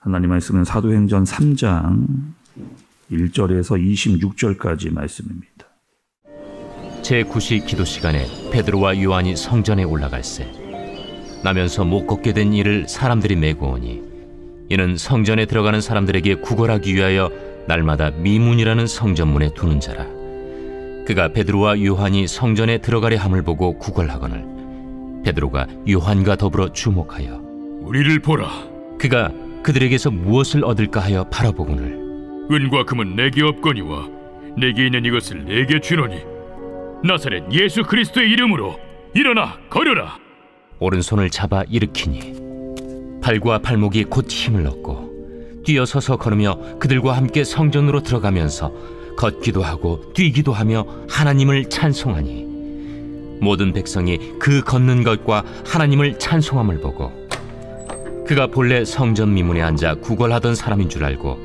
하나님 말씀은 사도행전 3장 1절에서 26절까지 말씀입니다. 제9시 기도 시간에 베드로와 요한이 성전에 올라갈새 나면서 못 걷게 된 이를 사람들이 메고 오니 이는 성전에 들어가는 사람들에게 구걸하기 위하여 날마다 미문이라는 성전문에 두는 자라. 그가 베드로와 요한이 성전에 들어가려 함을 보고 구걸하거늘 베드로가 요한과 더불어 주목하여 우리를 보라. 그가 그들에게서 무엇을 얻을까 하여 바라보거늘 은과 금은 내게 없거니와 내게 있는 이것을 내게 주노니 나사렛 예수 그리스도의 이름으로 일어나 걸으라. 오른손을 잡아 일으키니 발과 발목이 곧 힘을 얻고 뛰어서서 걸으며 그들과 함께 성전으로 들어가면서 걷기도 하고 뛰기도 하며 하나님을 찬송하니 모든 백성이 그 걷는 것과 하나님을 찬송함을 보고 그가 본래 성전 미문에 앉아 구걸하던 사람인 줄 알고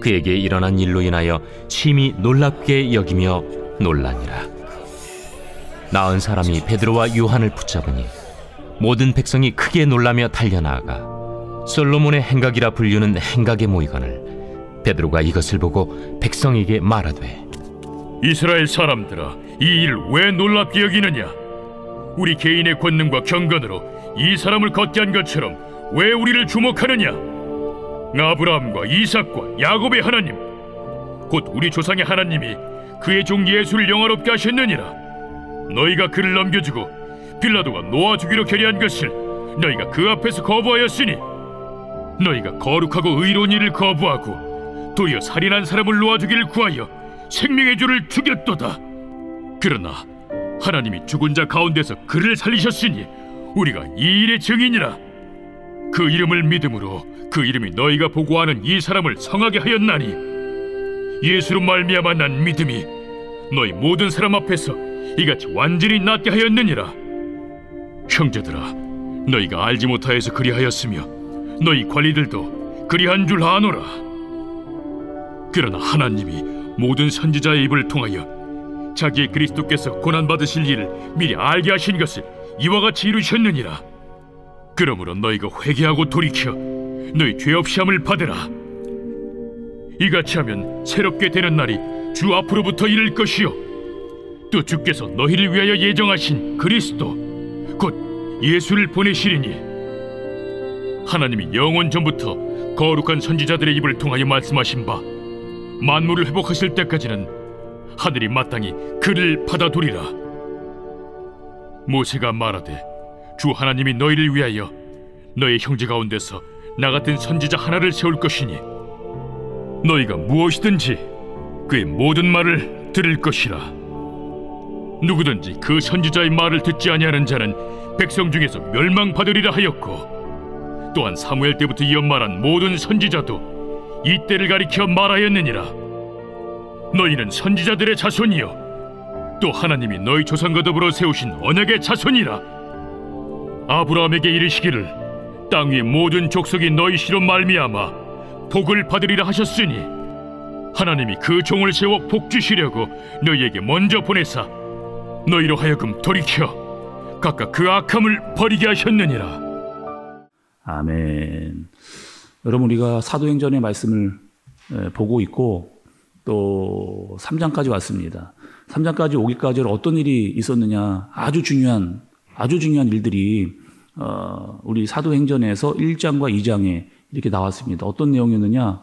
그에게 일어난 일로 인하여 심히 놀랍게 여기며 놀라니라. 나은 사람이 베드로와 요한을 붙잡으니 모든 백성이 크게 놀라며 달려나아가 솔로몬의 행각이라 불리는 행각에 모이거늘 베드로가 이것을 보고 백성에게 말하되 이스라엘 사람들아, 이 일을 왜 놀랍게 여기느냐? 우리 개인의 권능과 경건으로 이 사람을 걷게 한 것처럼 왜 우리를 주목하느냐? 아브라함과 이삭과 야곱의 하나님 곧 우리 조상의 하나님이 그의 종 예수를 영화롭게 하셨느니라. 너희가 그를 넘겨주고 빌라도가 놓아주기로 결의한 것을 너희가 그 앞에서 거부하였으니 너희가 거룩하고 의로운 일을 거부하고 도리어 살인한 사람을 놓아주기를 구하여 생명의 주를 죽였도다. 그러나 하나님이 죽은 자 가운데서 그를 살리셨으니 우리가 이 일의 증인이라. 그 이름을 믿음으로 그 이름이 너희가 보고하는 이 사람을 성하게 하였나니 예수로 말미암아 난 믿음이 너희 모든 사람 앞에서 이같이 완전히 낫게 하였느니라. 형제들아, 너희가 알지 못하여서 그리하였으며 너희 관리들도 그리한 줄 아노라. 그러나 하나님이 모든 선지자의 입을 통하여 자기의 그리스도께서 고난받으실 일을 미리 알게 하신 것을 이와 같이 이루셨느니라. 그러므로 너희가 회개하고 돌이켜 너희 죄 없이 함을 받으라. 이같이 하면 새롭게 되는 날이 주 앞으로부터 이를 것이요 또 주께서 너희를 위하여 예정하신 그리스도 곧 예수를 보내시리니 하나님이 영원 전부터 거룩한 선지자들의 입을 통하여 말씀하신 바 만물을 회복하실 때까지는 하늘이 마땅히 그를 받아두리라. 모세가 말하되 주 하나님이 너희를 위하여 너희 형제 가운데서 나 같은 선지자 하나를 세울 것이니 너희가 무엇이든지 그의 모든 말을 들을 것이라. 누구든지 그 선지자의 말을 듣지 아니하는 자는 백성 중에서 멸망받으리라 하였고 또한 사무엘 때부터 이어 말한 모든 선지자도 이 때를 가리켜 말하였느니라. 너희는 선지자들의 자손이요 또 하나님이 너희 조상과 더불어 세우신 언약의 자손이라. 아브라함에게 이르시기를 땅 위의 모든 족속이 너희 씨로 말미암아 복을 받으리라 하셨으니 하나님이 그 종을 세워 복 주시려고 너희에게 먼저 보내사 너희로 하여금 돌이켜 각각 그 악함을 버리게 하셨느니라. 아멘. 여러분, 우리가 사도행전의 말씀을 보고 있고 또 3장까지 왔습니다. 3장까지 오기까지 어떤 일이 있었느냐, 아주 중요한 일들이 우리 사도행전에서 1장과 2장에 이렇게 나왔습니다. 어떤 내용이었느냐,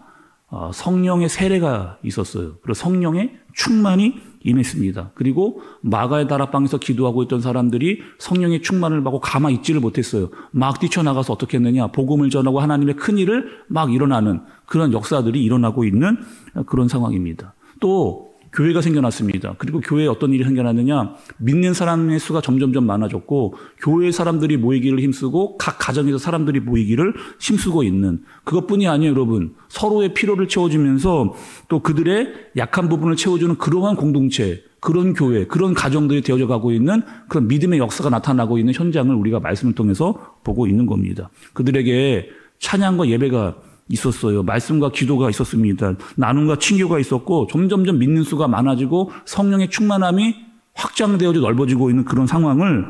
성령의 세례가 있었어요. 그리고 성령의 충만이 임했습니다. 그리고 마가의 다락방에서 기도하고 있던 사람들이 성령의 충만을 받고 가만히 있지를 못했어요. 막 뛰쳐나가서 어떻게 했느냐, 복음을 전하고 하나님의 큰 일을 막 일어나는 그런 역사들이 일어나고 있는 그런 상황입니다. 또 교회가 생겨났습니다. 그리고 교회에 어떤 일이 생겨났느냐, 믿는 사람의 수가 점점점 많아졌고 교회 사람들이 모이기를 힘쓰고 각 가정에서 사람들이 모이기를 힘쓰고 있는, 그것뿐이 아니에요. 여러분, 서로의 필요를 채워주면서 또 그들의 약한 부분을 채워주는 그러한 공동체, 그런 교회, 그런 가정들이 되어져 가고 있는 그런 믿음의 역사가 나타나고 있는 현장을 우리가 말씀을 통해서 보고 있는 겁니다. 그들에게 찬양과 예배가 있었어요. 말씀과 기도가 있었습니다. 나눔과 친교가 있었고 점점점 믿는 수가 많아지고 성령의 충만함이 확장되어져 넓어지고 있는 그런 상황을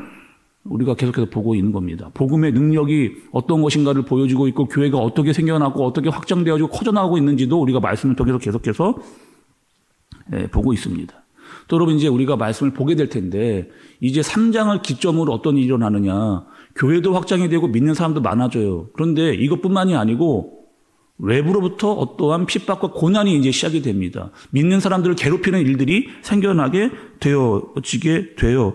우리가 계속해서 보고 있는 겁니다. 복음의 능력이 어떤 것인가를 보여주고 있고 교회가 어떻게 생겨나고 어떻게 확장되어지고 커져나가고 있는지도 우리가 말씀을 통해서 계속해서 보고 있습니다. 또 여러분 이제 우리가 말씀을 보게 될 텐데 이제 3장을 기점으로 어떤 일이 일어나느냐. 교회도 확장이 되고 믿는 사람도 많아져요. 그런데 이것뿐만이 아니고 외부로부터 어떠한 핍박과 고난이 이제 시작이 됩니다. 믿는 사람들을 괴롭히는 일들이 생겨나게 되어지게 돼요.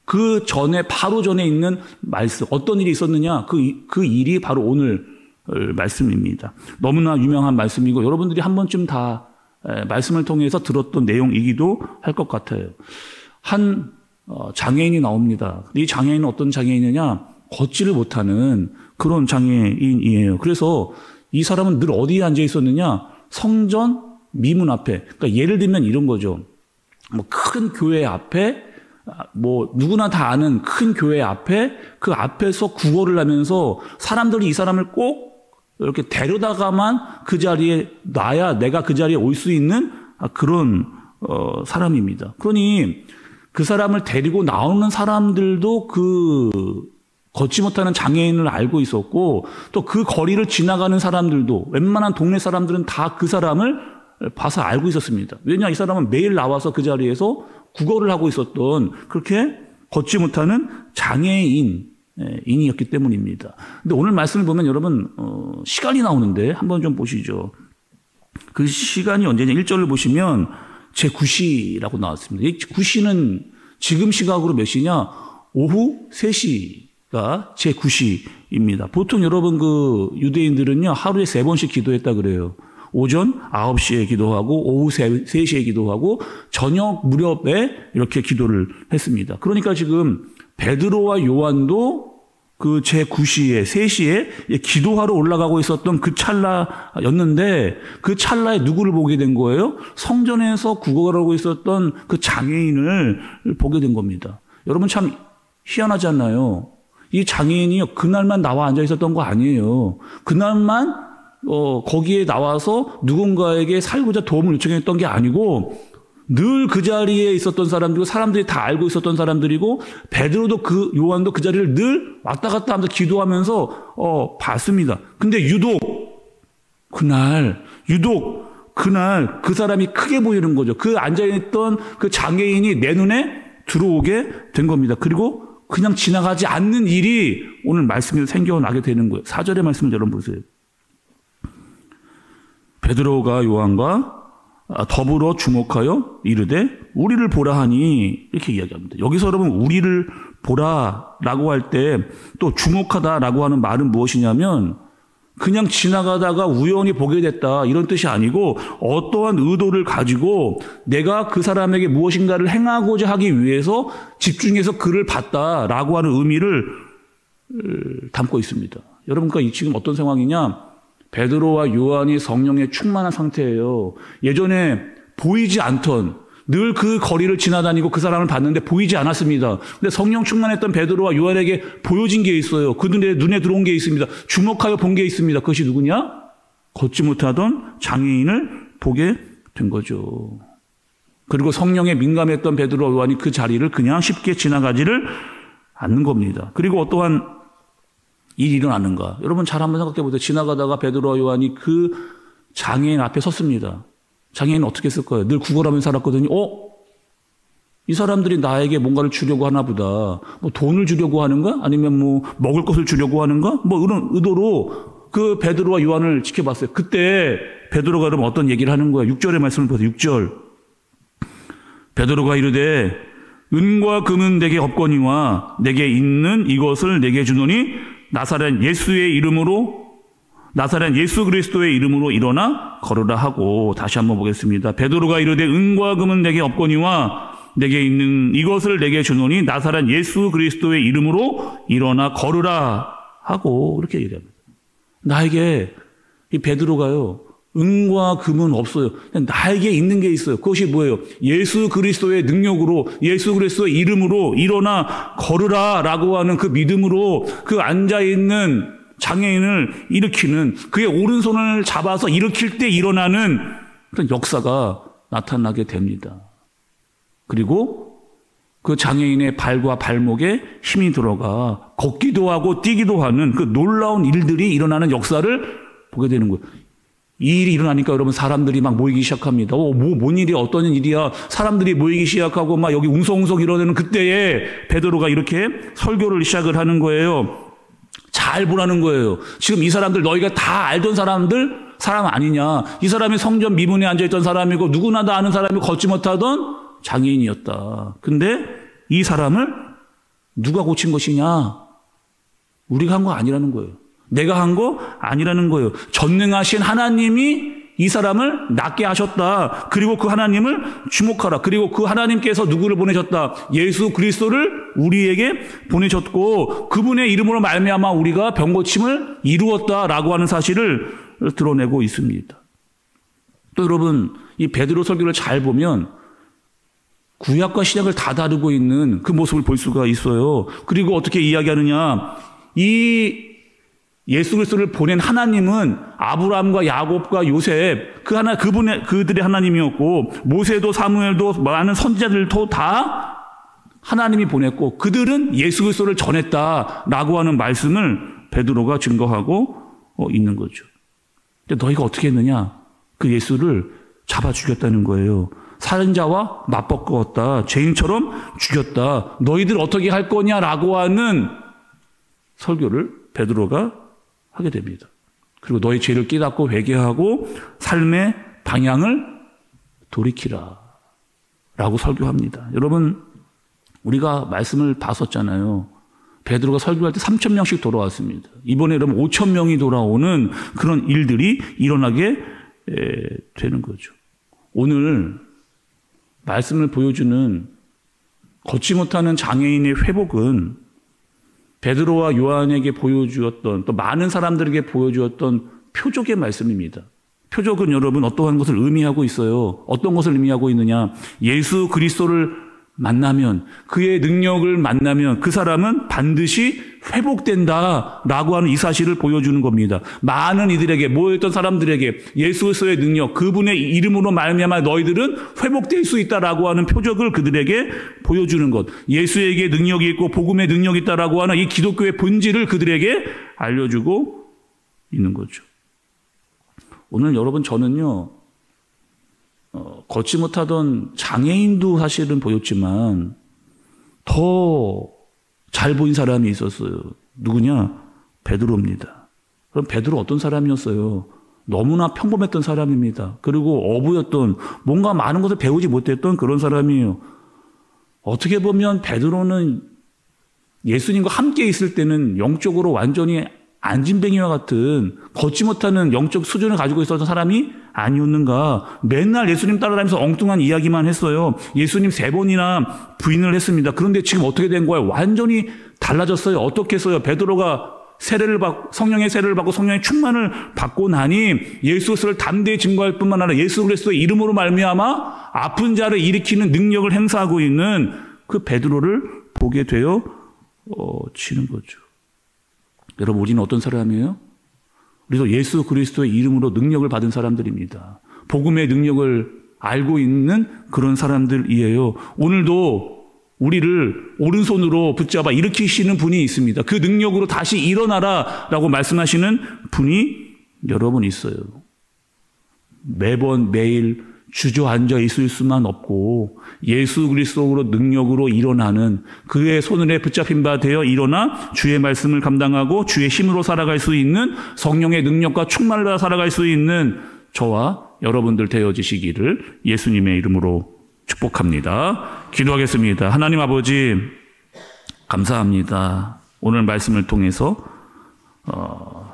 그 전에 바로 전에 있는 말씀 어떤 일이 있었느냐 그 일이 바로 오늘 말씀입니다. 너무나 유명한 말씀이고 여러분들이 한 번쯤 다 말씀을 통해서 들었던 내용이기도 할 것 같아요. 한 장애인이 나옵니다. 이 장애인은 어떤 장애인이냐? 걷지를 못하는 그런 장애인이에요. 그래서 이 사람은 늘 어디에 앉아 있었느냐? 성전 미문 앞에. 그러니까 예를 들면 이런 거죠. 뭐 큰 교회 앞에 뭐 누구나 다 아는 큰 교회 앞에 그 앞에서 구걸을 하면서 사람들이 이 사람을 꼭 이렇게 데려다가만 그 자리에 놔야 내가 그 자리에 올 수 있는 그런 사람입니다. 그러니 그 사람을 데리고 나오는 사람들도 그 걷지 못하는 장애인을 알고 있었고 또 그 거리를 지나가는 사람들도 웬만한 동네 사람들은 다 그 사람을 봐서 알고 있었습니다. 왜냐 이 사람은 매일 나와서 그 자리에서 구걸을 하고 있었던 그렇게 걷지 못하는 장애인이었기 때문입니다. 근데 오늘 말씀을 보면 여러분 시간이 나오는데 한번 좀 보시죠. 그 시간이 언제냐 1절을 보시면 제9시라고 나왔습니다. 이 9시는 지금 시각으로 몇 시냐? 오후 3시가 제9시입니다. 보통 여러분 그 유대인들은요 하루에 3번씩 기도했다 그래요. 오전 9시에 기도하고 오후 3시에 기도하고 저녁 무렵에 이렇게 기도를 했습니다. 그러니까 지금 베드로와 요한도 그 제9시에 3시에 기도하러 올라가고 있었던 그 찰나였는데 그 찰나에 누구를 보게 된 거예요? 성전에서 구걸하고 있었던 그 장애인을 보게 된 겁니다. 여러분 참 희한하지 않나요? 이 장애인이 그날만 나와 앉아 있었던 거 아니에요. 그날만 거기에 나와서 누군가에게 살고자 도움을 요청했던 게 아니고 늘 그 자리에 있었던 사람들이고 사람들이 다 알고 있었던 사람들이고 베드로도 요한도 그 자리를 늘 왔다 갔다 하면서 기도하면서 봤습니다. 근데 유독 그날 그 사람이 크게 보이는 거죠. 그 앉아있던 그 장애인이 내 눈에 들어오게 된 겁니다. 그리고 그냥 지나가지 않는 일이 오늘 말씀에서 생겨나게 되는 거예요. 4절의 말씀을 여러분 보세요. 베드로가 요한과 더불어 주목하여 이르되 우리를 보라 하니 이렇게 이야기합니다. 여기서 여러분 우리를 보라라고 할 때 또 주목하다라고 하는 말은 무엇이냐면 그냥 지나가다가 우연히 보게 됐다 이런 뜻이 아니고 어떠한 의도를 가지고 내가 그 사람에게 무엇인가를 행하고자 하기 위해서 집중해서 그를 봤다라고 하는 의미를 담고 있습니다. 여러분 그러니까 지금 어떤 상황이냐? 베드로와 요한이 성령에 충만한 상태예요. 예전에 보이지 않던 늘 그 거리를 지나다니고 그 사람을 봤는데 보이지 않았습니다. 근데 성령 충만했던 베드로와 요한에게 보여진 게 있어요. 그 눈에 들어온 게 있습니다. 주목하여 본 게 있습니다. 그것이 누구냐? 걷지 못하던 장애인을 보게 된 거죠. 그리고 성령에 민감했던 베드로와 요한이 그 자리를 그냥 쉽게 지나가지를 않는 겁니다. 그리고 어떠한 일이 일어나는가? 여러분 잘 한번 생각해 보세요. 지나가다가 베드로와 요한이 그 장애인 앞에 섰습니다. 장애인은 어떻게 했을 거예요? 늘 구걸하면서 살았거든요. 이 사람들이 나에게 뭔가를 주려고 하나 보다. 뭐 돈을 주려고 하는가? 아니면 뭐 먹을 것을 주려고 하는가? 뭐 이런 의도로 그 베드로와 요한을 지켜봤어요. 그때 베드로가 그럼 어떤 얘기를 하는 거예요? 6절의 말씀을 보세요. 6절. 베드로가 이르되 은과 금은 내게 없거니와 내게 있는 이것을 내게 주노니 나사렛 예수의 이름으로 나사렛 예수 그리스도의 이름으로 일어나 걸으라 하고 다시 한번 보겠습니다. 베드로가 이르되 은과 금은 내게 없거니와 내게 있는 이것을 내게 주노니 나사렛 예수 그리스도의 이름으로 일어나 걸으라 하고 이렇게 얘기합니다. 나에게 이 베드로가요. 은과 금은 없어요. 나에게 있는 게 있어요. 그것이 뭐예요? 예수 그리스도의 능력으로 예수 그리스도의 이름으로 일어나 걸으라 라고 하는 그 믿음으로 그 앉아있는 장애인을 일으키는 그의 오른손을 잡아서 일으킬 때 일어나는 그런 역사가 나타나게 됩니다. 그리고 그 장애인의 발과 발목에 힘이 들어가 걷기도 하고 뛰기도 하는 그 놀라운 일들이 일어나는 역사를 보게 되는 거예요. 이 일이 일어나니까 여러분 사람들이 막 모이기 시작합니다. 뭔 일이야? 어떤 일이야? 사람들이 모이기 시작하고 막 여기 웅성웅성 이러는 그때에 베드로가 이렇게 설교를 시작을 하는 거예요. 잘 보라는 거예요. 지금 이 사람들 너희가 다 알던 사람 아니냐? 이 사람이 성전 미문에 앉아있던 사람이고 누구나 다 아는 사람이 걷지 못하던 장애인이었다. 근데 이 사람을 누가 고친 것이냐? 우리가 한 거 아니라는 거예요. 내가 한 거 아니라는 거예요. 전능하신 하나님이 이 사람을 낫게 하셨다. 그리고 그 하나님을 주목하라. 그리고 그 하나님께서 누구를 보내셨다? 예수 그리스도를 우리에게 보내셨고 그분의 이름으로 말미암아 우리가 병고침을 이루었다라고 하는 사실을 드러내고 있습니다. 또 여러분 이 베드로 설교를 잘 보면 구약과 신약을 다 다루고 있는 그 모습을 볼 수가 있어요. 그리고 어떻게 이야기하느냐? 이 예수 그리스도를 보낸 하나님은 아브라함과 야곱과 요셉 그들의 하나님이었고 모세도 사무엘도 많은 선지자들도 다 하나님이 보냈고 그들은 예수 그리스도를 전했다라고 하는 말씀을 베드로가 증거하고 있는 거죠. 근데 너희가 어떻게 했느냐? 그 예수를 잡아 죽였다는 거예요. 살인자와 맞바꾸었다. 죄인처럼 죽였다. 너희들 어떻게 할 거냐라고 하는 설교를 베드로가 하게 됩니다. 그리고 너희 죄를 깨닫고 회개하고 삶의 방향을 돌이키라 라고 설교합니다. 여러분 우리가 말씀을 봤었잖아요. 베드로가 설교할 때 3,000명씩 돌아왔습니다. 이번에 여러분 5,000명이 돌아오는 그런 일들이 일어나게 되는 거죠. 오늘 말씀을 보여주는 걷지 못하는 장애인의 회복은 베드로와 요한에게 보여주었던 또 많은 사람들에게 보여주었던 표적의 말씀입니다. 표적은 여러분 어떠한 것을 의미하고 있어요. 어떤 것을 의미하고 있느냐? 예수 그리스도를 만나면 그의 능력을 만나면 그 사람은 반드시 회복된다라고 하는 이 사실을 보여주는 겁니다. 많은 이들에게 모여있던 사람들에게 예수 그리스도의 능력 그분의 이름으로 말미암아 너희들은 회복될 수 있다라고 하는 표적을 그들에게 보여주는 것. 예수에게 능력이 있고 복음의 능력이 있다라고 하는 이 기독교의 본질을 그들에게 알려주고 있는 거죠. 오늘 여러분 저는요. 걷지 못하던 장애인도 사실은 보였지만 더 잘 보인 사람이 있었어요. 누구냐? 베드로입니다. 그럼 베드로 어떤 사람이었어요? 너무나 평범했던 사람입니다. 그리고 어부였던 뭔가 많은 것을 배우지 못했던 그런 사람이에요. 어떻게 보면 베드로는 예수님과 함께 있을 때는 영적으로 완전히 안진뱅이와 같은 걷지 못하는 영적 수준을 가지고 있었던 사람이 아니었는가. 맨날 예수님 따라다니면서 엉뚱한 이야기만 했어요. 예수님 3번이나 부인을 했습니다. 그런데 지금 어떻게 된 거예요? 완전히 달라졌어요. 어떻게 했어요? 베드로가 성령의 세례를 받고 성령의 충만을 받고 나니 예수 그리스도를 담대히 증거할 뿐만 아니라 예수 그리스도의 이름으로 말미암아 아픈 자를 일으키는 능력을 행사하고 있는 그 베드로를 보게 되어 지는 거죠. 여러분 우리는 어떤 사람이에요? 우리도 예수 그리스도의 이름으로 능력을 받은 사람들입니다. 복음의 능력을 알고 있는 그런 사람들이에요. 오늘도 우리를 오른손으로 붙잡아 일으키시는 분이 있습니다. 그 능력으로 다시 일어나라라고 말씀하시는 분이 여러분 있어요. 매일 주저앉아 있을 수만 없고 예수 그리스도로 능력으로 일어나는 그의 손을에 붙잡힌 바 되어 일어나 주의 말씀을 감당하고 주의 힘으로 살아갈 수 있는 성령의 능력과 충만을 받아 살아갈 수 있는 저와 여러분들 되어지시기를 예수님의 이름으로 축복합니다. 기도하겠습니다. 하나님 아버지 감사합니다. 오늘 말씀을 통해서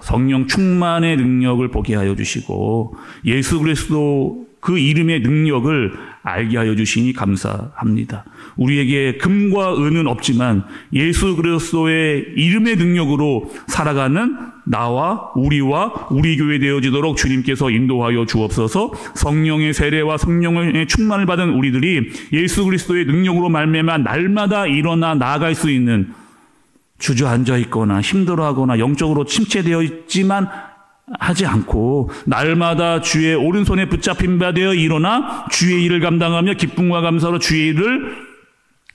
성령 충만의 능력을 보게 하여 주시고 예수 그리스도 그 이름의 능력을 알게 하여 주시니 감사합니다. 우리에게 금과 은은 없지만 예수 그리스도의 이름의 능력으로 살아가는 나와 우리와 우리 교회 되어지도록 주님께서 인도하여 주옵소서. 성령의 세례와 성령의 충만을 받은 우리들이 예수 그리스도의 능력으로 말미암아 날마다 일어나 나아갈 수 있는 주저앉아 있거나 힘들어하거나 영적으로 침체되어 있지만 하지 않고 날마다 주의 오른손에 붙잡힌 바 되어 일어나 주의 일을 감당하며 기쁨과 감사로 주의 일을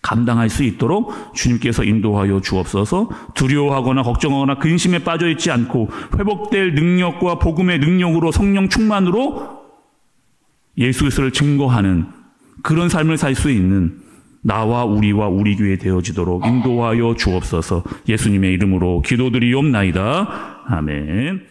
감당할 수 있도록 주님께서 인도하여 주옵소서. 두려워하거나 걱정하거나 근심에 빠져 있지 않고 회복될 능력과 복음의 능력으로 성령 충만으로 예수 그리스도를 증거하는 그런 삶을 살 수 있는 나와 우리와 우리 교회 되어지도록 인도하여 주옵소서. 예수님의 이름으로 기도드리옵나이다. 아멘.